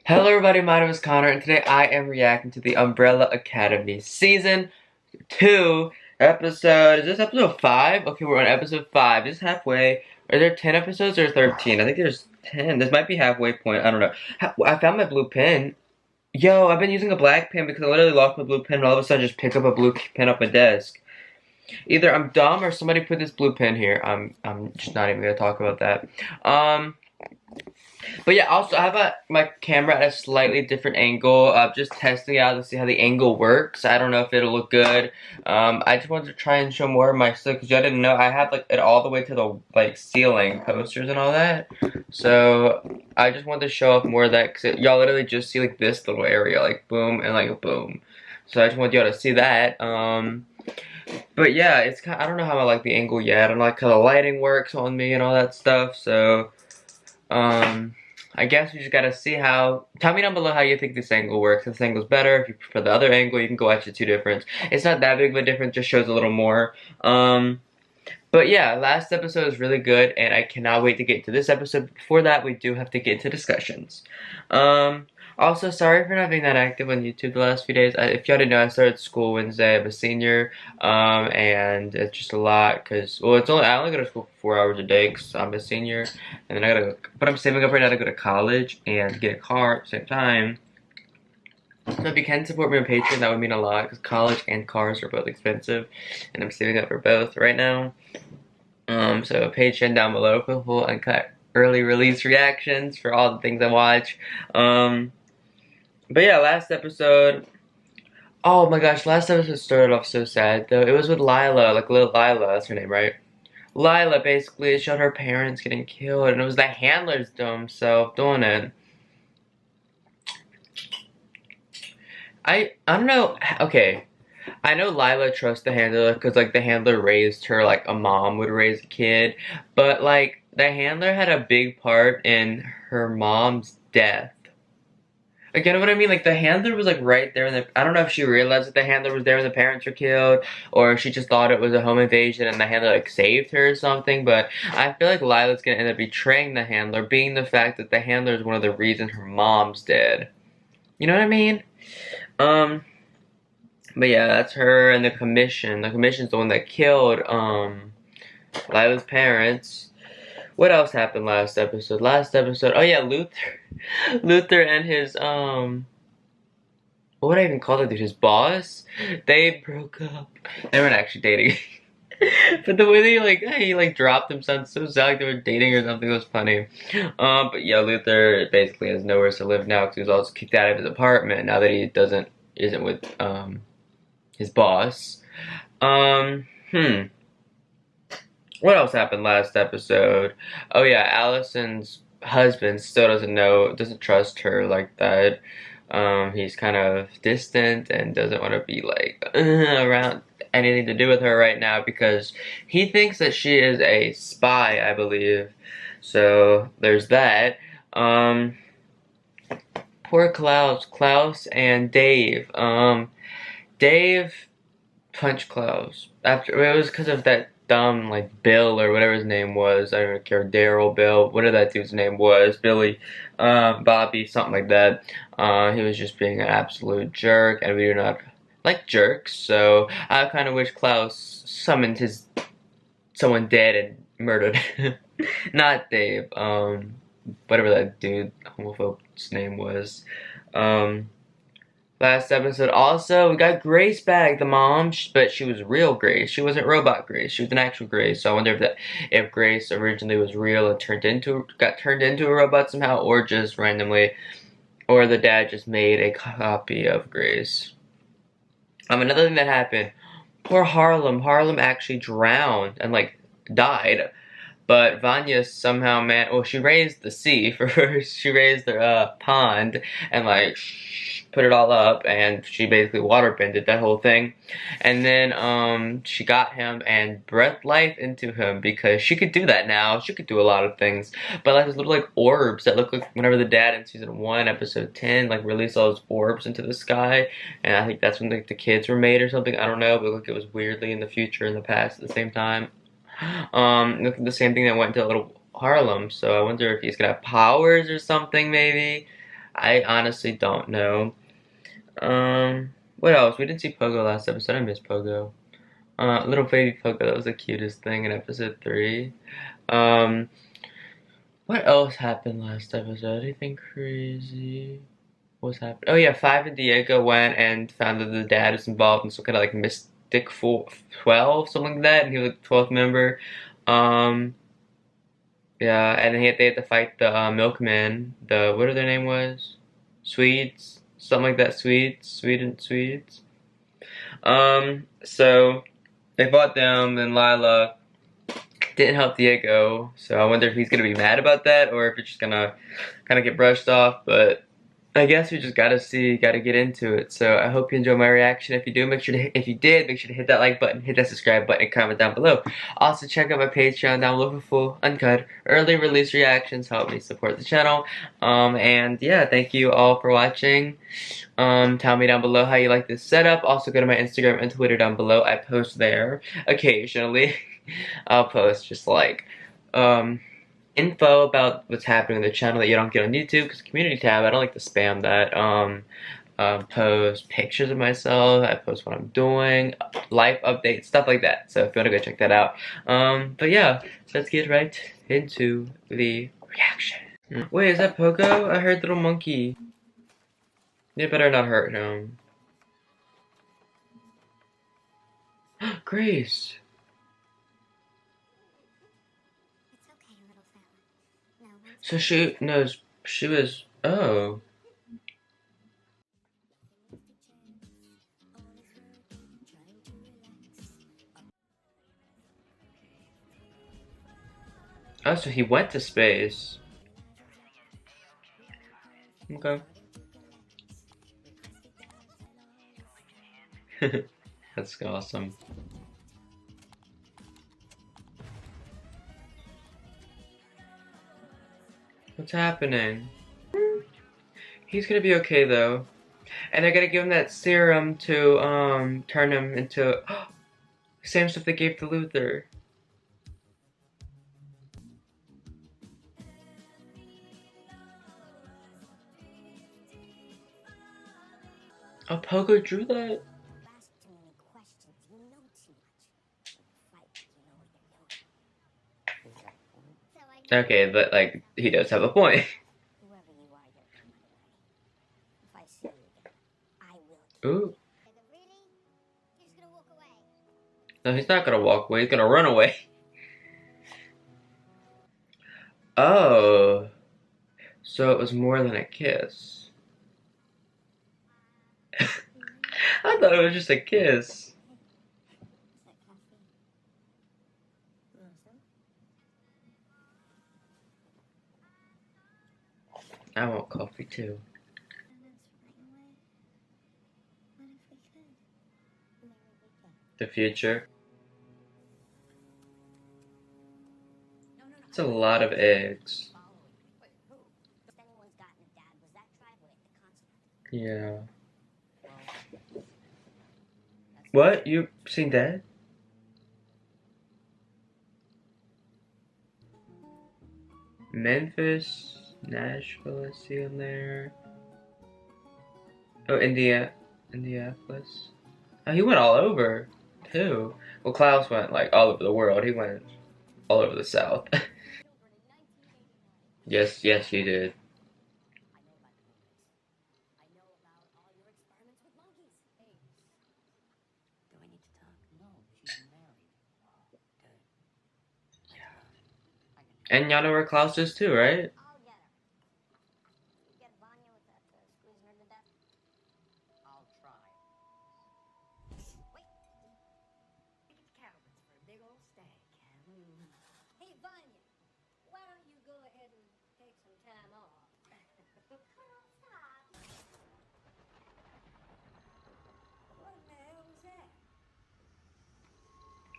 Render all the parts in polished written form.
Hello everybody, my name is Connor, and today I am reacting to the Umbrella Academy Season 2 episode, is this episode 5? Okay, we're on episode 5, this is halfway. Are there 10 episodes or 13? I think there's 10, this might be halfway point, I don't know. I found my blue pen. Yo, I've been using a black pen because I literally lost my blue pen and all of a sudden just pick up a blue pen off my desk. Either I'm dumb or somebody put this blue pen here. I'm just not even gonna talk about that. But yeah, also I have my camera at a slightly different angle. Just testing it out to see how the angle works. I don't know if it'll look good. I just wanted to try and show more of my stuff because I didn't know I had like it all the way to the like ceiling posters and all that. So I just wanted to show off more of that because y'all literally just see like this little area, like boom and like a boom. So I just want y'all to see that. But yeah, it's kind. I don't know how I like the angle yet. I don't like how the lighting works on me and all that stuff. So. I guess we just gotta see how. Tell me down below how you think this angle works. If this angle's better, if you prefer the other angle, you can go watch the two difference. It's not that big of a difference, just shows a little more. But yeah, last episode was really good, and I cannot wait to get to this episode. Before that, we do have to get into discussions. Also, sorry for not being that active on YouTube the last few days. If y'all didn't know, I started school Wednesday. I'm a senior, and it's just a lot because, well, I only go to school for 4 hours a day because I'm a senior, and then I gotta go, but I'm saving up right now to go to college and get a car at the same time. So if you can support me on Patreon, that would mean a lot because college and cars are both expensive, and I'm saving up for both right now. So Patreon down below for full uncut early release reactions for all the things I watch. But yeah, last episode. Oh my gosh, last episode started off so sad though. It was with Lila, like little Lila, that's her name, right? Lila basically showed her parents getting killed, and it was the handler's dumb self doing it. I don't know. Okay, I know Lila trusts the handler because like the handler raised her like a mom would raise a kid, but like the handler had a big part in her mom's death. Like, you know what I mean? Like, the handler was, like, right there. And I don't know if she realized that the handler was there when the parents were killed, or if she just thought it was a home invasion and the handler, like, saved her or something. But I feel like Lila's gonna end up betraying the handler, being the fact that the handler is one of the reasons her mom's dead. You know what I mean? But yeah, that's her and the commission. The commission's the one that killed, Lila's parents. What else happened last episode? Oh yeah, Luther and his, what would I even call that dude? His boss? They broke up. They weren't actually dating. But the way he like dropped him sounds so sad like they were dating or something. It was funny. But yeah, Luther basically has nowhere to live now because he was also kicked out of his apartment now that he isn't with, his boss. What else happened last episode? Oh yeah, Allison's husband still doesn't trust her like that. He's kind of distant and doesn't want to be like around anything to do with her right now because he thinks that she is a spy, I believe. So there's that. Poor Klaus and Dave. Dave punched Klaus after it was because of that dumb like Bill or whatever his name was. I don't care, Daryl, Bill, whatever that dude's name was, Billy, Bobby, something like that. He was just being an absolute jerk, and we do not like jerks. So I kind of wish Klaus summoned someone dead and murdered, not Dave. Whatever that dude homophobe's name was. Last episode also, we got Grace back, the mom, but she was real Grace. She wasn't robot Grace. She was an actual Grace. So I wonder if Grace originally was real and got turned into a robot somehow, or just randomly, or the dad just made a copy of Grace. Another thing that happened, poor Harlem. Harlem actually drowned and like died. But Vanya somehow she raised the sea first. She raised the pond and like put it all up, and she basically waterbended that whole thing. And then she got him and breathed life into him because she could do that now. She could do a lot of things. But like those little like orbs that look like whenever the dad in season 1, episode 10, like released all those orbs into the sky. And I think that's when like the kids were made or something. I don't know, but like it was weirdly in the future and the past at the same time. The same thing that went to little Harlem, so I wonder if he's gonna have powers or something, maybe. I honestly don't know. What else? We didn't see Pogo last episode. I miss Pogo. Little baby Pogo, that was the cutest thing in episode 3. Um, what else happened last episode? Anything crazy? What's happening? Oh yeah, Five and Diego went and found that the dad was involved in some kind of like Mystic 12, something like that, and he was like the 12th member. Um, yeah, and then they had to fight the milkman. The what their name was? Swedes, something like that. Swedes. So they fought them, and Lila didn't help Diego. So I wonder if he's gonna be mad about that, or if it's just gonna kind of get brushed off. But I guess we just gotta get into it. So I hope you enjoy my reaction. If you do, if you did, make sure to hit that like button, hit that subscribe button, and comment down below. Also, check out my Patreon down below for full, uncut, early release reactions. Help me support the channel. And yeah, thank you all for watching. Tell me down below how you like this setup. Also, go to my Instagram and Twitter down below. I post there occasionally. I'll post just like, info about what's happening on the channel that you don't get on YouTube, because community tab, I don't like to spam that. Post pictures of myself, I post what I'm doing, life updates, stuff like that. So if you want to go check that out. But yeah, let's get right into the reaction. Wait, is that Pogo? I heard little monkey. You better not hurt him. Grace. So she knows she was. Oh. Oh, so he went to space. Okay. That's awesome. What's happening? He's gonna be okay though. And they're gonna give him that serum to turn him into same stuff they gave to Luther. Oh, Pogo drew that? Okay, but like he does have a point. Ooh. No, he's not gonna walk away, he's gonna run away. Oh. So it was more than a kiss. I thought it was just a kiss. I want coffee too. The future. It's a lot of eggs. Yeah. What? You seen that? Memphis, Nashville, I see in there. Oh, Indianapolis. Oh, he went all over, too. Well, Klaus went, like, all over the world. He went all over the South. Yes, he did. And y'all know where Klaus is, too, right?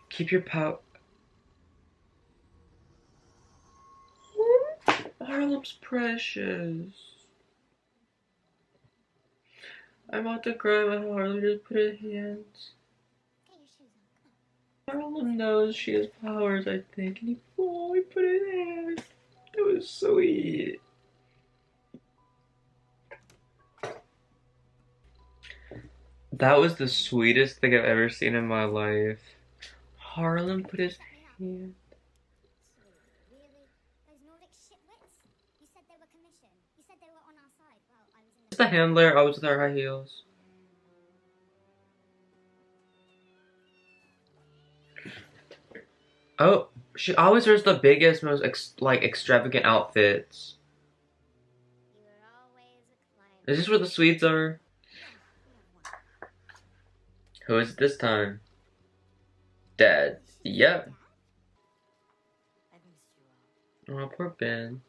Keep your pout. Harlem's precious. I'm about to cry when Harlem just put her hands. Harlem knows she has powers, I think. And he put his hands. That was sweet. That was the sweetest thing I've ever seen in my life. Harlem put his hand. It's the handler always with her high heels. Oh, she always wears the biggest, most extravagant outfits. Is this where the Swedes are? Who is it this time? Dad. Yep. Oh, poor Ben.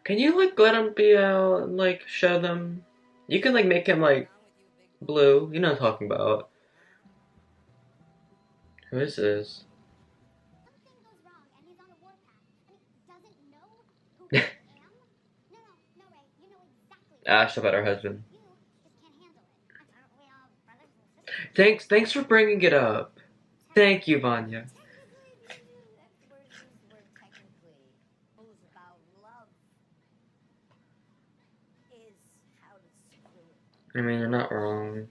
Can you like let him be out and like show them? You can like make him like blue. You know what I'm talking about. Who is this? Ash about her husband. Thanks for bringing it up. Thank you, Vanya. I mean, you're not wrong.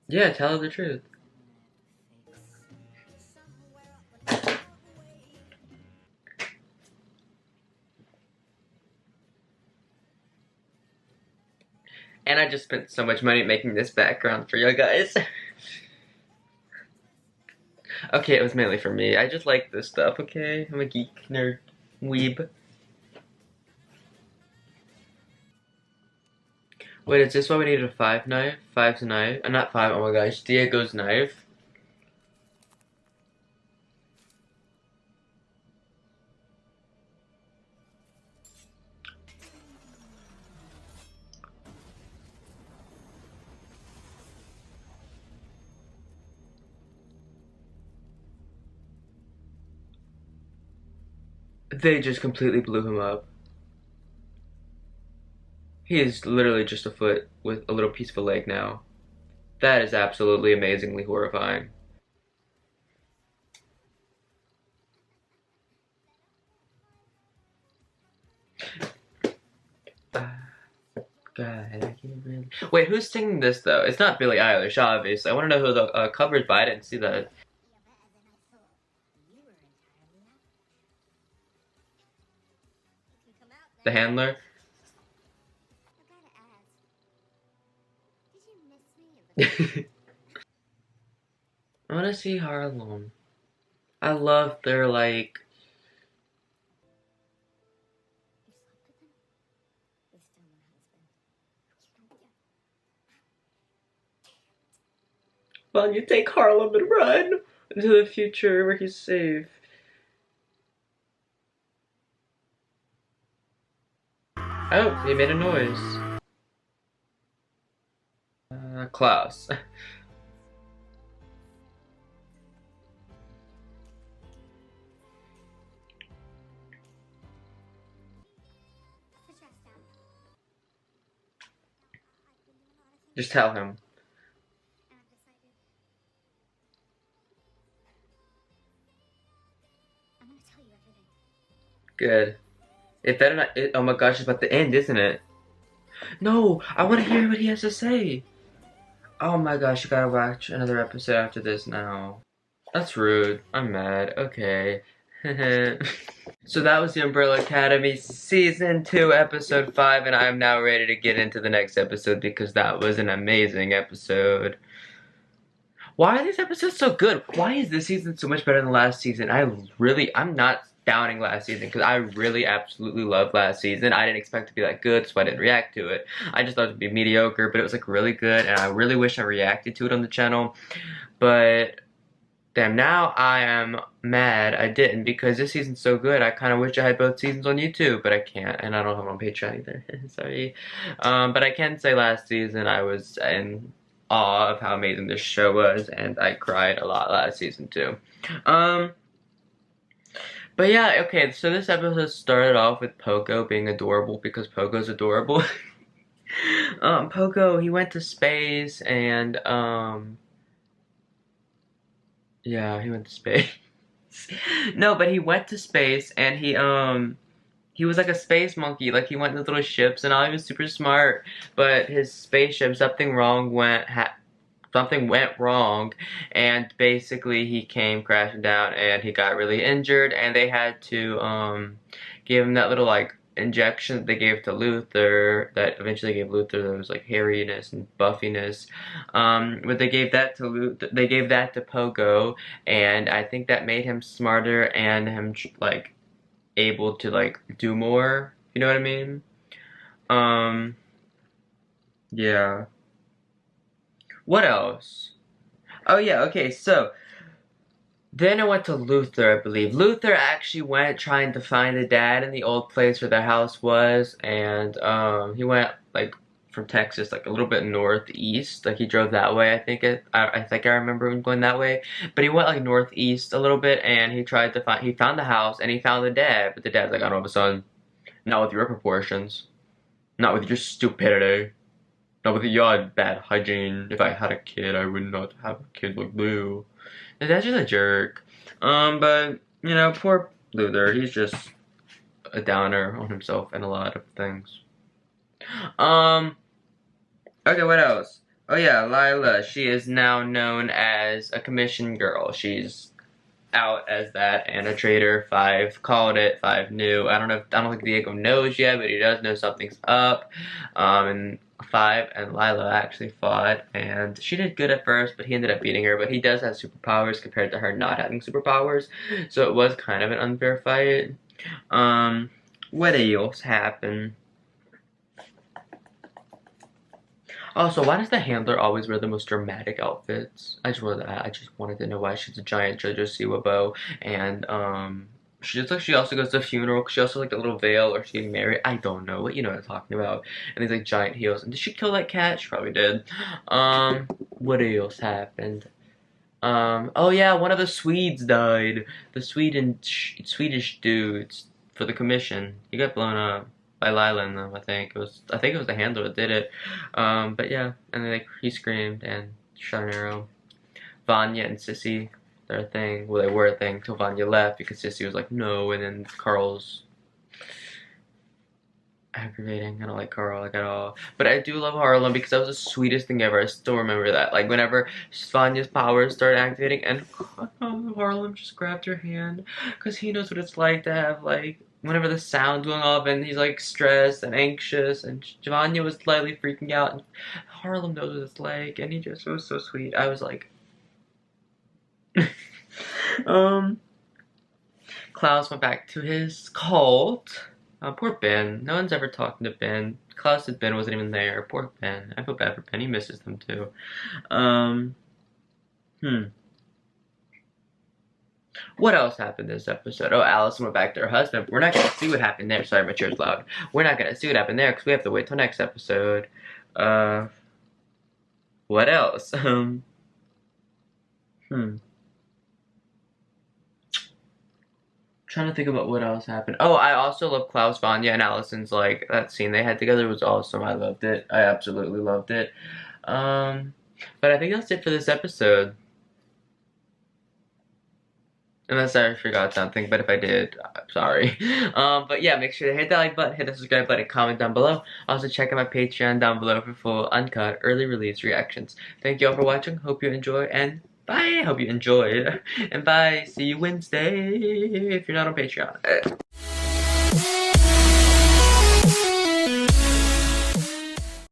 Yeah, tell her the truth. And I just spent so much money making this background for you guys. Okay, it was mainly for me. I just like this stuff, okay? I'm a geek, nerd, weeb. Wait, is this why we needed a 5 knife? 5's knife? Not 5, oh my gosh, Diego's knife. They just completely blew him up. He is literally just a foot with a little piece of a leg now. That is absolutely amazingly horrifying. God, I can't really... Wait, who's singing this though? It's not Billie Eilish, obviously. I want to know who the cover's by. I didn't see that. The handler? I want to see Harlem. I love their like... Well, you take Harlem and run into the future where he's safe. Oh, he made a noise. Klaus. Just tell him. Good. It better not. Oh my gosh, it's about to end, isn't it? No, I want to hear what he has to say. Oh my gosh, you gotta watch another episode after this now. That's rude. I'm mad. Okay. So that was the Umbrella Academy Season 2, Episode 5, and I am now ready to get into the next episode because that was an amazing episode. Why are these episodes so good? Why is this season so much better than last season? I'm not downing last season because I really absolutely loved last season. I didn't expect it to be that good, so I didn't react to it. I just thought it would be mediocre, but it was like really good, and I really wish I reacted to it on the channel. But damn, now I am mad I didn't because this season's so good. I kind of wish I had both seasons on YouTube, but I can't, and I don't have it on Patreon either. Sorry. But I can say last season I was in awe of how amazing this show was, and I cried a lot last season too. But yeah, okay, so this episode started off with Poco being adorable because Poco's adorable. Poco, he went to space and, Yeah, he went to space. No, but he went to space and he was like a space monkey. Like he went in little ships and all. He was super smart, but his spaceship something went wrong, and basically he came crashing down and he got really injured, and they had to give him that little like injection that they gave to Luther that eventually gave Luther those like hairiness and buffiness. But they gave that to Pogo, and I think that made him smarter and him like able to like do more. You know what I mean? Um, yeah. What else? Oh yeah, okay, so then I went to Luther, I believe. Luther actually went trying to find the dad in the old place where their house was, and he went like from Texas, like a little bit northeast. Like he drove that way. I think I remember him going that way. But he went like northeast a little bit, and he found the house and he found the dad. But the dad's like, I don't have a son. Not with your proportions. Not with your stupidity. Not with your bad hygiene. If I had a kid, I would not have a kid like you. And that's just a jerk. But, you know, poor Luther. He's just a downer on himself and a lot of things. Okay, what else? Oh yeah, Lila. She is now known as a commission girl. She's out as that, and a trader. 5 called it, 5 knew. I don't think Diego knows yet, but he does know something's up. And 5 and Lila actually fought, and she did good at first, but he ended up beating her. But he does have superpowers compared to her not having superpowers, so it was kind of an unfair fight. What else happened? Also, why does the handler always wear the most dramatic outfits? I just wanted to know why she's a giant JoJo Siwa bow, and she also goes to a funeral. She also like a little veil, or she married. I don't know, what you know what I'm talking about. And these like giant heels. And did she kill that cat? She probably did. What else happened? Oh yeah, one of the Swedes died. The Swedish dudes for the commission. He got blown up by Lila and them. I think it was the handler that did it. But yeah, and then he screamed and shot an arrow. Vanya and Sissy, they're a thing. Well, they were a thing till Vanya left because Sissy was like no, and then Carl's aggravating. I don't like Carl like at all. But I do love Harlem because that was the sweetest thing ever. I still remember that. Like whenever Vanya's powers started activating and Harlem just grabbed her hand because he knows what it's like to have like whenever the sound's going off and he's like stressed and anxious, and Vanya was slightly freaking out, and Harlem knows what it's like, and it was so sweet. I was like Klaus went back to his cult. Poor Ben. No one's ever talking to Ben. Klaus said Ben wasn't even there. Poor Ben. I feel bad for Ben. He misses them too. What else happened this episode? Oh, Allison went back to her husband. We're not gonna see what happened there. Sorry, my chair's loud. We're not gonna see what happened there because we have to wait till next episode. What else? Trying to think about what else happened. Oh, I also love Klaus, Vanya, and Allison's like that scene they had together was awesome. I loved it. I absolutely loved it. But I think that's it for this episode. Unless I forgot something, but if I did, I'm sorry. But yeah, make sure to hit that like button, hit the subscribe button, comment down below. Also check out my Patreon down below for full, uncut, early release reactions. Thank you all for watching. Hope you enjoy, and bye. Hope you enjoyed. And bye. See you Wednesday if you're not on Patreon.